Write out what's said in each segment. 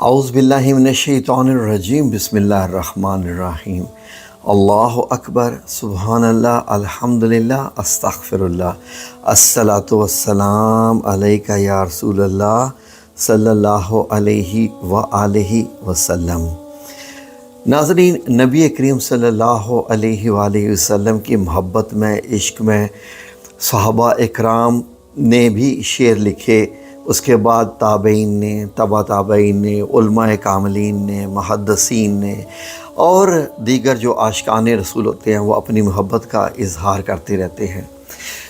اعوذ باللہ من الشیطان الرجیم بسم اللہ الرحمن الرحیم اللہ اکبر سبحان اللہ الحمدللہ استغفر اللہ الصلاۃ والسلام علیک یا رسول اللہ صلی اللہ علیہ وآلہ وسلم۔ ناظرین، نبی کریم صلی اللہ علیہ وآلہ وسلم کی محبت میں، عشق میں صحابہ اکرام نے بھی شعر لکھے، اس کے بعد تابعین نے، تبع تابعین نے، علماء کاملین نے، محدثین نے اور دیگر جو عاشقان رسول ہوتے ہیں وہ اپنی محبت کا اظہار کرتے رہتے ہیں۔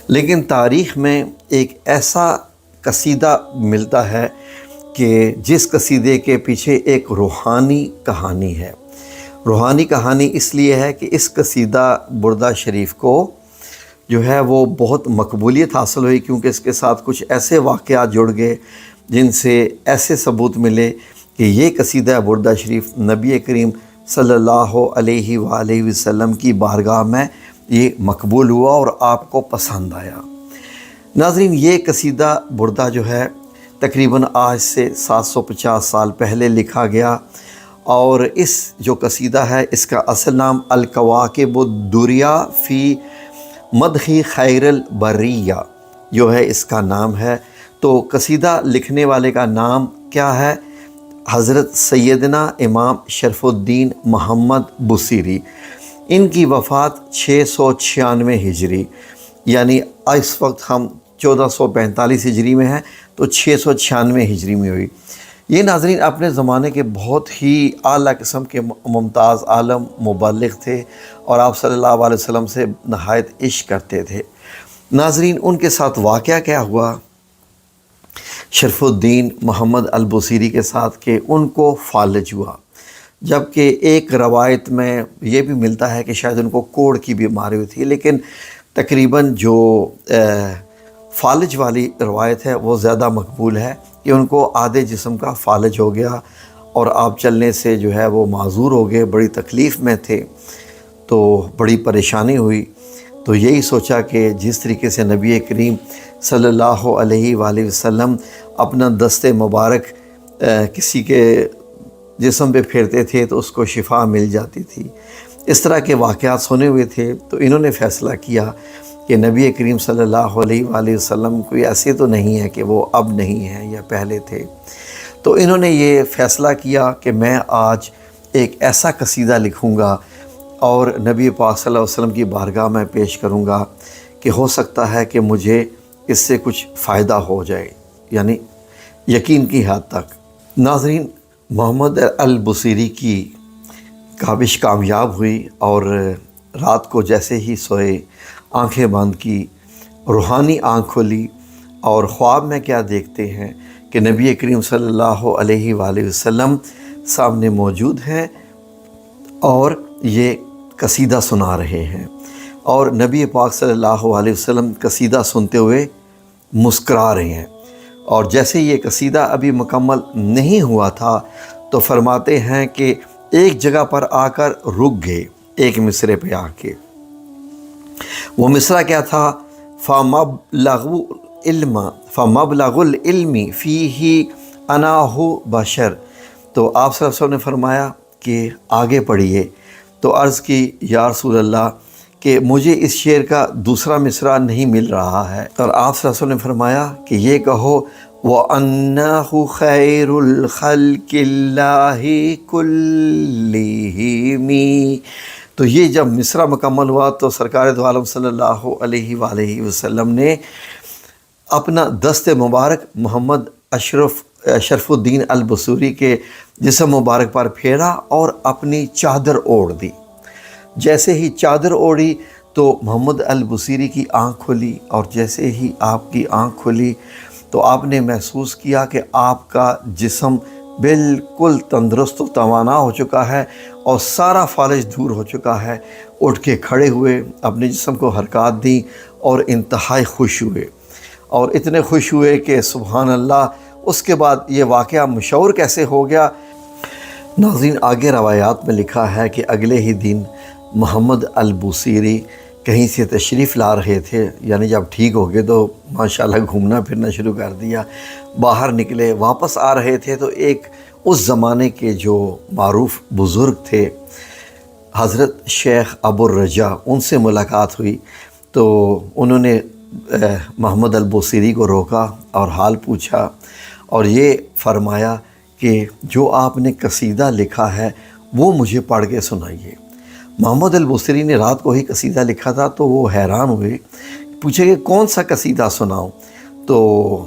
لیکن تاریخ میں ایک ایسا قصیدہ ملتا ہے کہ جس قصیدے کے پیچھے ایک روحانی کہانی ہے۔ روحانی کہانی اس لیے ہے کہ اس قصیدہ بردہ شریف کو جو ہے وہ بہت مقبولیت حاصل ہوئی، کیونکہ اس کے ساتھ کچھ ایسے واقعات جڑ گئے جن سے ایسے ثبوت ملے کہ یہ قصیدہ بردہ شریف نبی کریم صلی اللہ علیہ وآلہ وسلم کی بارگاہ میں یہ مقبول ہوا اور آپ کو پسند آیا۔ ناظرین، یہ قصیدہ بردہ جو ہے تقریباً آج سے 750 سال پہلے لکھا گیا، اور اس جو قصیدہ ہے اس کا اصل نام الکواکب الدریہ فی مدح خیر البریہ جو ہے اس کا نام ہے۔ تو قصیدہ لکھنے والے کا نام کیا ہے؟ حضرت سیدنا امام شرف الدین محمد بصیری۔ ان کی وفات 696 ہجری، یعنی اس وقت ہم 1445 ہجری میں ہیں تو 696 ہجری میں ہوئی۔ یہ ناظرین اپنے زمانے کے بہت ہی اعلیٰ قسم کے ممتاز عالم مبلغ تھے اور آپ صلی اللہ علیہ وسلم سے نہایت عشق کرتے تھے۔ ناظرین، ان کے ساتھ واقعہ کیا ہوا شرف الدین محمد البصیری کے ساتھ کہ ان کو فالج ہوا، جبکہ ایک روایت میں یہ بھی ملتا ہے کہ شاید ان کو کوڑ کی بیماری ہوئی تھی، لیکن تقریباً جو فالج والی روایت ہے وہ زیادہ مقبول ہے کہ ان کو آدھے جسم کا فالج ہو گیا اور آپ چلنے سے جو ہے وہ معذور ہو گئے، بڑی تکلیف میں تھے، تو بڑی پریشانی ہوئی۔ تو یہی سوچا کہ جس طریقے سے نبی کریم صلی اللہ علیہ وآلہ وسلم اپنا دست مبارک کسی کے جسم پہ پھیرتے تھے تو اس کو شفا مل جاتی تھی، اس طرح کے واقعات سنے ہوئے تھے۔ تو انہوں نے فیصلہ کیا کہ نبی کریم صلی اللہ علیہ وآلہ وسلم کوئی ایسے تو نہیں ہے کہ وہ اب نہیں ہیں یا پہلے تھے۔ تو انہوں نے یہ فیصلہ کیا کہ میں آج ایک ایسا قصیدہ لکھوں گا اور نبی پاک صلی اللہ علیہ وسلم کی بارگاہ میں پیش کروں گا کہ ہو سکتا ہے کہ مجھے اس سے کچھ فائدہ ہو جائے، یعنی یقین کی حد تک۔ ناظرین، محمد البصیری کی کاوش کامیاب ہوئی اور رات کو جیسے ہی سوئے، آنکھیں بند کی، روحانی آنکھ کھولی اور خواب میں کیا دیکھتے ہیں کہ نبی کریم صلی اللہ علیہ وآلہ وسلم سامنے موجود ہیں اور یہ قصیدہ سنا رہے ہیں، اور نبی پاک صلی اللہ علیہ وسلم قصیدہ سنتے ہوئے مسکرا رہے ہیں۔ اور جیسے یہ قصیدہ ابھی مکمل نہیں ہوا تھا تو فرماتے ہیں کہ ایک جگہ پر آ کر رک گئے، ایک مصرے پہ آ کے۔ وہ مصرع کیا تھا؟ فَمَبْلَغُ الْعِلْمِ فِيهِ أَنَاهُ بَشَرٌ۔ تو آپ صلی اللہ علیہ وسلم نے فرمایا کہ آگے پڑھیے۔ تو عرض کی یا رسول اللہ کہ مجھے اس شعر کا دوسرا مصرع نہیں مل رہا ہے، اور آپ صلی اللہ علیہ وسلم نے فرمایا کہ یہ کہو وَأَنَّهُ خَيْرُ الْخَلْقِ اللَّهِ كُلِّهِمْ۔ تو یہ جب مصرع مکمل ہوا تو سرکار دو عالم صلی اللہ علیہ وآلہ وسلم نے اپنا دست مبارک محمد شرف الدین البصیری کے جسم مبارک پر پھیرا اور اپنی چادر اوڑھ دی۔ جیسے ہی چادر اوڑھی تو محمد البصیری کی آنکھ کھلی، اور جیسے ہی آپ کی آنکھ کھلی تو آپ نے محسوس کیا کہ آپ کا جسم بالکل تندرست و توانا ہو چکا ہے اور سارا فالج دور ہو چکا ہے۔ اٹھ کے کھڑے ہوئے، اپنے جسم کو حرکات دیں اور انتہائی خوش ہوئے، اور اتنے خوش ہوئے کہ سبحان اللہ۔ اس کے بعد یہ واقعہ مشہور کیسے ہو گیا؟ ناظرین، آگے روایات میں لکھا ہے کہ اگلے ہی دن محمد البصیری کہیں سے تشریف لا رہے تھے، یعنی جب ٹھیک ہو گئے تو ماشاءاللہ گھومنا پھرنا شروع کر دیا۔ باہر نکلے، واپس آ رہے تھے تو ایک اس زمانے کے جو معروف بزرگ تھے حضرت شیخ ابو الرجا، ان سے ملاقات ہوئی تو انہوں نے محمد البوصیری کو روکا اور حال پوچھا اور یہ فرمایا کہ جو آپ نے قصیدہ لکھا ہے وہ مجھے پڑھ کے سنائیے۔ محمد البوصیری نے رات کو ہی قصیدہ لکھا تھا تو وہ حیران ہوئے، پوچھے کہ کون سا قصیدہ سناؤں؟ تو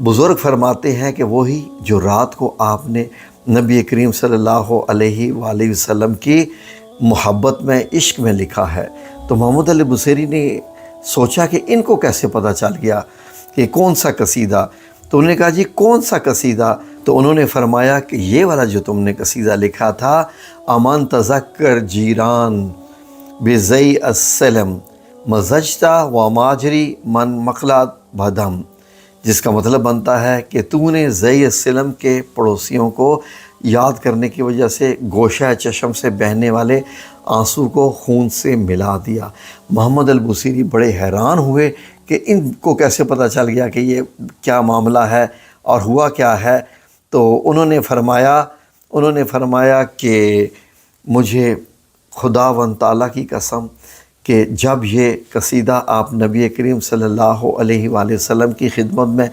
بزرگ فرماتے ہیں کہ وہی جو رات کو آپ نے نبی کریم صلی اللہ علیہ وآلہ وسلم کی محبت میں، عشق میں لکھا ہے۔ تو محمد البوصیری نے سوچا کہ ان کو کیسے پتہ چل گیا کہ کون سا قصیدہ؟ تو انہوں نے کہا جی کون سا قصیدہ؟ تو انہوں نے فرمایا کہ یہ والا جو تم نے قصیدہ لکھا تھا، امن تذکر جیران بزئی السلم مزجتا و ماجری من مقلاد بھدم، جس کا مطلب بنتا ہے کہ تو نے زئی السلم کے پڑوسیوں کو یاد کرنے کی وجہ سے گوشہ چشم سے بہنے والے آنسو کو خون سے ملا دیا۔ محمد البوصیری بڑے حیران ہوئے کہ ان کو کیسے پتہ چل گیا کہ یہ کیا معاملہ ہے اور ہوا کیا ہے۔ تو انہوں نے فرمایا کہ مجھے خداوند تعالیٰ کی قسم کہ جب یہ قصیدہ آپ نبی کریم صلی اللہ علیہ وآلہ وسلم کی خدمت میں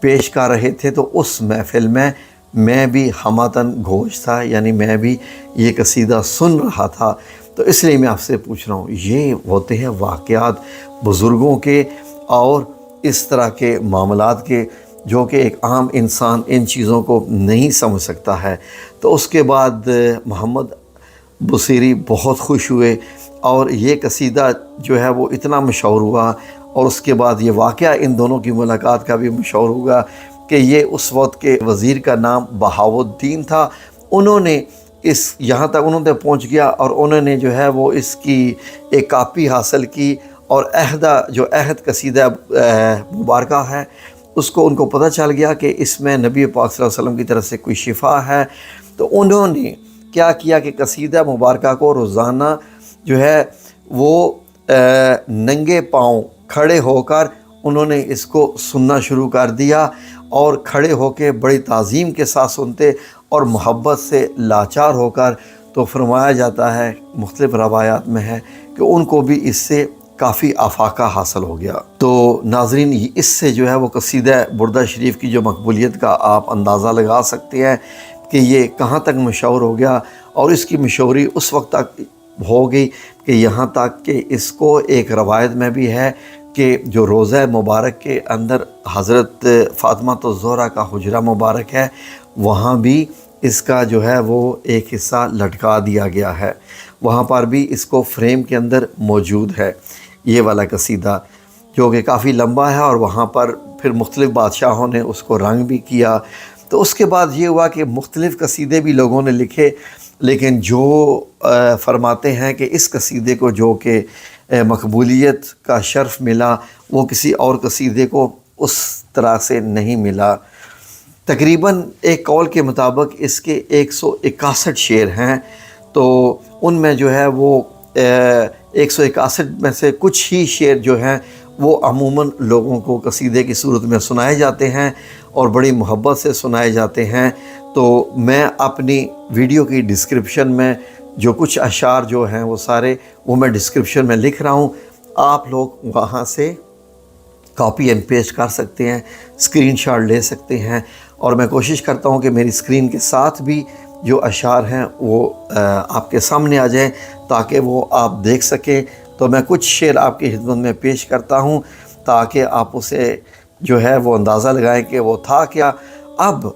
پیش کر رہے تھے تو اس محفل میں بھی ہماتن گوش تھا، یعنی میں بھی یہ قصیدہ سن رہا تھا۔ تو اس لیے میں آپ سے پوچھ رہا ہوں، یہ ہوتے ہیں واقعات بزرگوں کے اور اس طرح کے معاملات کے جو کہ ایک عام انسان ان چیزوں کو نہیں سمجھ سکتا ہے۔ تو اس کے بعد محمد بوصیری بہت خوش ہوئے اور یہ قصیدہ جو ہے وہ اتنا مشہور ہوا، اور اس کے بعد یہ واقعہ ان دونوں کی ملاقات کا بھی مشہور ہوگا کہ یہ اس وقت کے وزیر کا نام بہاؤالدین تھا۔ انہوں نے یہاں تک انہوں نے پہنچ گیا اور انہوں نے جو ہے وہ اس کی ایک کاپی حاصل کی، اور عہد قصیدہ مبارکہ ہے اس کو ان کو پتہ چل گیا کہ اس میں نبی پاک صلی اللہ علیہ وسلم کی طرف سے کوئی شفا ہے۔ تو انہوں نے کیا کیا کہ قصیدہ مبارکہ کو روزانہ جو ہے وہ ننگے پاؤں کھڑے ہو کر انہوں نے اس کو سننا شروع کر دیا، اور کھڑے ہو کے بڑی تعظیم کے ساتھ سنتے اور محبت سے لاچار ہو کر۔ تو فرمایا جاتا ہے، مختلف روایات میں ہے کہ ان کو بھی اس سے کافی افاقہ حاصل ہو گیا۔ تو ناظرین، اس سے جو ہے وہ قصیدہ بردہ شریف کی جو مقبولیت کا آپ اندازہ لگا سکتے ہیں کہ یہ کہاں تک مشہور ہو گیا، اور اس کی مشہوری اس وقت تک ہو گئی کہ یہاں تک کہ اس کو ایک روایت میں بھی ہے کہ جو روضہ مبارک کے اندر حضرت فاطمہ الزہرا کا حجرہ مبارک ہے، وہاں بھی اس کا جو ہے وہ ایک حصہ لٹکا دیا گیا ہے، وہاں پر بھی اس کو فریم کے اندر موجود ہے یہ والا قصیدہ، جو کہ کافی لمبا ہے، اور وہاں پر پھر مختلف بادشاہوں نے اس کو رنگ بھی کیا۔ تو اس کے بعد یہ ہوا کہ مختلف قصیدے بھی لوگوں نے لکھے، لیکن جو فرماتے ہیں کہ اس قصیدے کو جو کہ مقبولیت کا شرف ملا وہ کسی اور قصیدے کو اس طرح سے نہیں ملا۔ تقریباً ایک قول کے مطابق اس کے 161 شعر ہیں، تو ان میں جو ہے وہ 161 میں سے کچھ ہی شعر جو ہیں وہ عموماً لوگوں کو قصیدے کی صورت میں سنائے جاتے ہیں اور بڑی محبت سے سنائے جاتے ہیں۔ تو میں اپنی ویڈیو کی ڈسکرپشن میں جو کچھ اشعار جو ہیں وہ سارے وہ میں ڈسکرپشن میں لکھ رہا ہوں، آپ لوگ وہاں سے کاپی اینڈ پیسٹ کر سکتے ہیں، اسکرین شاٹ لے سکتے ہیں، اور میں کوشش کرتا ہوں کہ میری اسکرین کے ساتھ بھی جو اشعار ہیں وہ آپ کے سامنے آ جائیں تاکہ وہ آپ دیکھ سکیں۔ تو میں کچھ شعر آپ کی خدمت میں پیش کرتا ہوں تاکہ آپ اسے جو ہے وہ اندازہ لگائیں کہ وہ تھا کیا۔ اب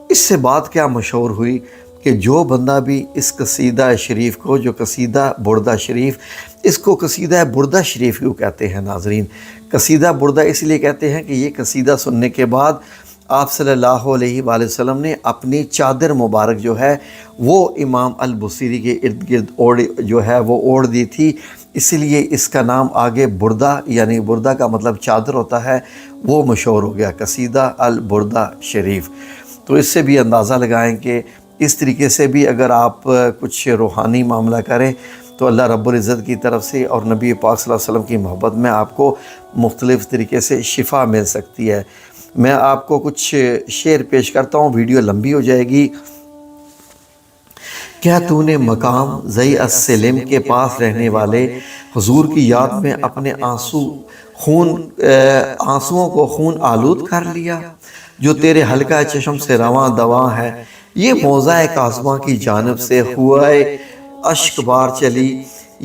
اس سے بات کیا مشہور ہوئی کہ جو بندہ بھی اس قصیدہ شریف کو، جو قصیدہ بردہ شریف، اس کو قصیدہ بردہ شریف کیوں کہتے ہیں ناظرین؟ قصیدہ بردہ اس لیے کہتے ہیں کہ یہ قصیدہ سننے کے بعد آپ صلی اللہ علیہ وآلہ وسلم نے اپنی چادر مبارک جو ہے وہ امام البوصیری کے ارد گرد جو ہے وہ اوڑھ دی تھی، اس لیے اس کا نام آگے بردہ، یعنی بردہ کا مطلب چادر ہوتا ہے، وہ مشہور ہو گیا قصیدہ البردہ شریف۔ تو اس سے بھی اندازہ لگائیں کہ اس طریقے سے بھی اگر آپ کچھ روحانی معاملہ کریں تو اللہ رب العزت کی طرف سے اور نبی پاک صلی اللہ علیہ وسلم کی محبت میں آپ کو مختلف طریقے سے شفا مل سکتی ہے۔ میں آپ کو کچھ شعر پیش کرتا ہوں، ویڈیو لمبی ہو جائے گی۔ کیا تو نے مقام زئی السلم کے پاس رہنے والے حضور کی یاد میں اپنے آنسوؤں کو خون آلود کر لیا، جو تیرے حلقہ چشم سے رواں دواں ہے؟ یہ موضع کاظمہ کی جانب سے ہوائے اشک بار چلی،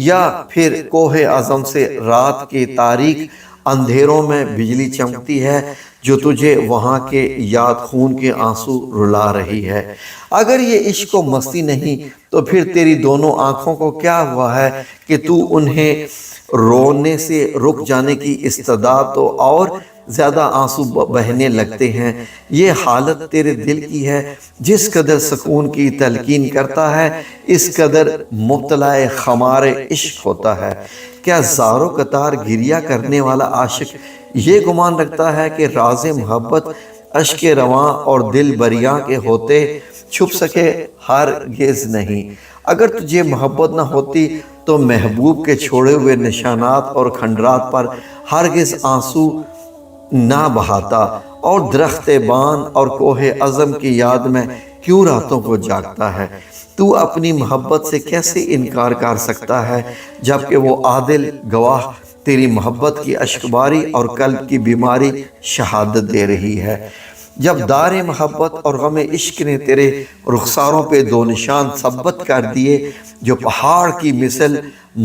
یا پھر کوہ عظم سے رات کے تاریک اندھیروں میں بجلی چمکتی ہے، جو تجھے وہاں کے یاد خون کے آنسو رلا رہی ہے؟ اگر یہ عشق و مستی نہیں تو پھر تیری دونوں آنکھوں کو کیا ہوا ہے کہ تو انہیں رونے سے رک جانے کی استعداد تو اور زیادہ آنسو بہنے لگتے ہیں۔ یہ حالت تیرے دل کی ہے، جس قدر سکون کی تلقین کرتا ہے اس قدر مبتلا خمار عشق ہوتا ہے۔ کیا زار و قطار گریہ کرنے والا عاشق یہ گمان رکھتا ہے کہ راز محبت اشک رواں اور دل بریاں کے ہوتے چھپ سکے؟ ہرگز نہیں۔ اگر تجھے محبت نہ ہوتی تو محبوب کے چھوڑے ہوئے نشانات اور کھنڈرات پر ہرگز آنسو نہ بہاتا، اور درخت بان اور کوہ عظم کی یاد میں کیوں راتوں کو جاگتا ہے؟ تو اپنی محبت سے کیسے انکار کر سکتا ہے جبکہ وہ عادل گواہ تیری محبت کی اشکباری اور قلب کی بیماری شہادت دے رہی ہے؟ جب دار محبت اور غم عشق نے تیرے رخساروں پہ دو نشان ثبت کر دیے جو پہاڑ کی مثل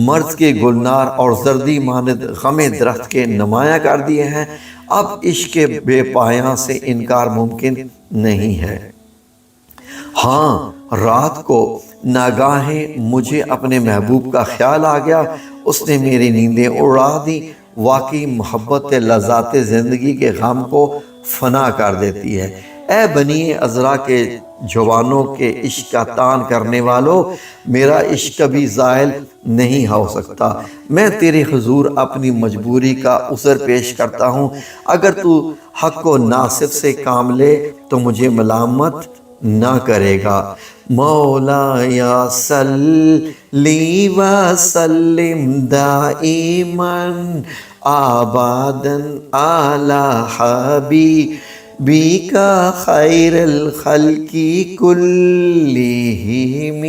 مرض کے گلنار اور زردی مانند غم درخت کے نمایاں کر دیے ہیں، اب عشق بے پایاں سے انکار ممکن نہیں ہے۔ ہاں، رات کو ناگاہیں مجھے اپنے محبوب کا خیال آ گیا، اس نے میری نیندیں اڑا دی۔ واقعی محبت لذات زندگی کے غم کو فنا کر دیتی ہے۔ اے بنی عذرا کے جوانوں کے عشق کا تان کرنے والوں، میرا عشق کبھی زائل نہیں ہو سکتا۔ میں تیرے حضور اپنی مجبوری کا عذر پیش کرتا ہوں۔ اگر تو حق و ناصف سے کام لے تو مجھے ملامت نہ کرے گا۔ مولایا صلی وسلم دائماً آباداً علی حبیبک خیر الخلق کلہم۔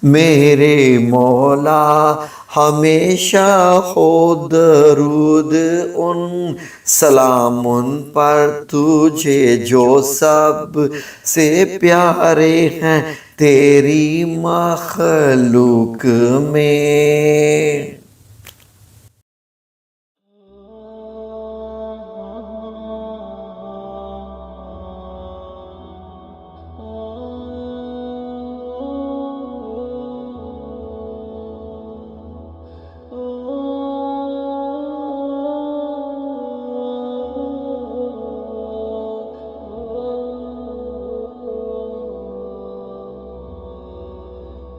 میرے مولا ہمیشہ ہو درود ان سلام ان پر تجھے جو سب سے پیارے ہیں تیری مخلوق میں۔